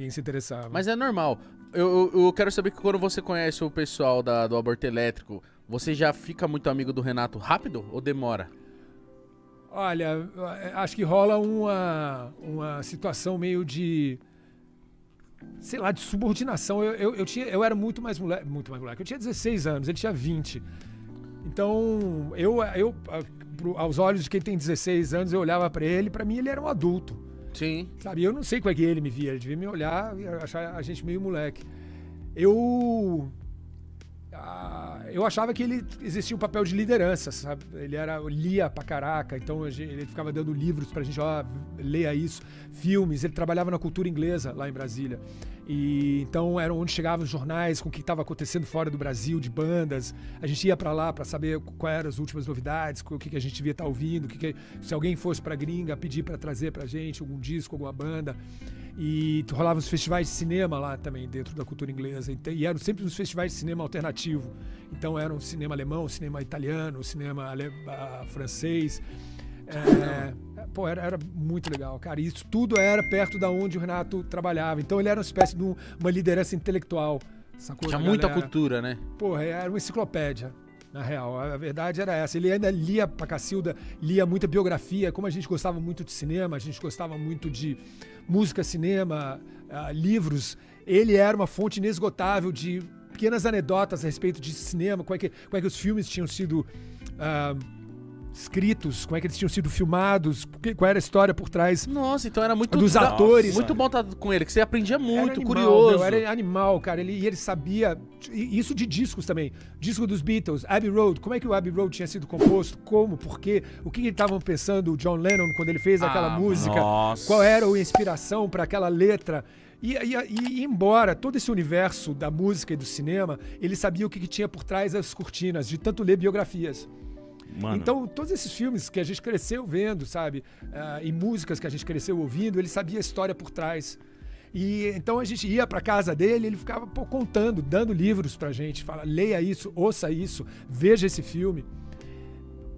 alguém se interessava. Mas é normal. Eu quero saber que quando você conhece o pessoal do Aborto Elétrico, você já fica muito amigo do Renato rápido ou demora? Olha, acho que rola uma situação meio de, sei lá, de subordinação. Eu era muito mais moleque. Eu tinha 16 anos, ele tinha 20. Então, aos olhos de quem tem 16 anos, eu olhava pra ele, pra mim ele era um adulto. Sim. Sabe, eu não sei como é que ele me via, ele devia me olhar e achar a gente meio moleque. Eu achava que ele existia um papel de liderança, sabe? Ele lia pra caraca, então ele ficava dando livros pra gente, leia isso, filmes, ele trabalhava na cultura inglesa lá em Brasília. E então era onde chegavam os jornais com o que estava acontecendo fora do Brasil, de bandas. A gente ia pra lá pra saber quais eram as últimas novidades, o que a gente devia estar ouvindo, se alguém fosse pra gringa, pedir pra trazer pra gente algum disco, alguma banda. E rolavam os festivais de cinema lá também, dentro da cultura inglesa. E eram sempre os festivais de cinema alternativo. Então era um cinema alemão, cinema italiano, cinema francês. Era muito legal, cara. E isso tudo era perto da onde o Renato trabalhava. Então ele era uma espécie de uma liderança intelectual. Sacou? Tinha muita cultura, né? Era uma enciclopédia. Na real, a verdade era essa. Ele ainda lia pra Cacilda, lia muita biografia. Como a gente gostava muito de cinema, a gente gostava muito de música, cinema, livros. Ele era uma fonte inesgotável de pequenas anedotas a respeito de cinema, como é que os filmes tinham sido escritos, como é que eles tinham sido filmados, qual era a história por trás. Nossa, então era muito dos atores. Muito bom estar com ele, que você aprendia muito, animal, curioso. Era animal, cara. Ele sabia. Isso de discos também. Disco dos Beatles, Abbey Road. Como é que o Abbey Road tinha sido composto? Como? Por quê? O que estavam pensando o John Lennon quando ele fez aquela música? Nossa. Qual era a inspiração para aquela letra? E embora todo esse universo da música e do cinema, ele sabia o que tinha por trás das cortinas, de tanto ler biografias. Mano. Então, todos esses filmes que a gente cresceu vendo, sabe? E músicas que a gente cresceu ouvindo, ele sabia a história por trás. E então a gente ia pra casa dele, ele ficava contando, dando livros pra gente. Fala, leia isso, ouça isso, veja esse filme.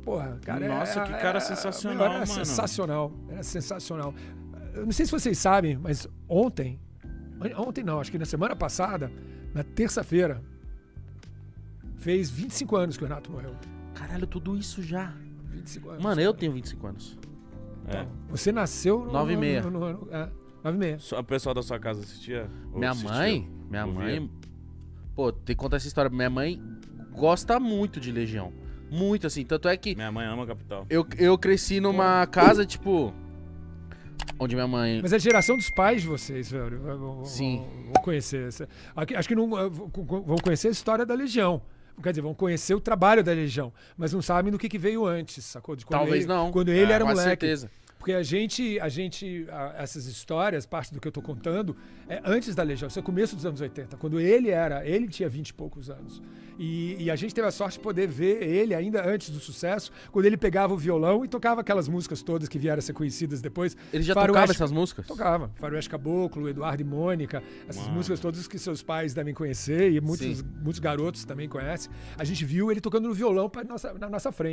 Porra, cara, nossa, que cara sensacional, era mano. Era sensacional. Eu não sei se vocês sabem, mas ontem não, acho que na semana passada, na terça-feira, fez 25 anos que o Renato morreu. Caralho, tudo isso já. 25 anos. Mano, eu tenho 25 anos. É. Você nasceu no 9,6. 9,6. O pessoal da sua casa assistia? Ou Minha assistia? mãe... Pô, tem que contar essa história. Minha mãe gosta muito de Legião. Muito, assim. Tanto é que Minha mãe ama Capital. eu cresci numa casa, tipo... Onde minha mãe... Mas é a geração dos pais de vocês, velho. Sim. Vão conhecer. Acho que não vão conhecer a história da Legião. Quer dizer, vão conhecer o trabalho da Legião, mas não sabem do que veio antes, sacou? Talvez não. Quando ele era com moleque. certeza. Porque essas histórias, parte do que eu tô contando, é antes da Legião, isso é começo dos anos 80, quando ele tinha 20 e poucos anos. E a gente teve a sorte de poder ver ele ainda antes do sucesso, quando ele pegava o violão e tocava aquelas músicas todas que vieram a ser conhecidas depois. Ele já tocava essas músicas? Tocava. Faroeste Caboclo, Eduardo e Mônica, essas músicas todas que seus pais devem conhecer e muitos garotos também conhecem. A gente viu ele tocando no violão na nossa frente.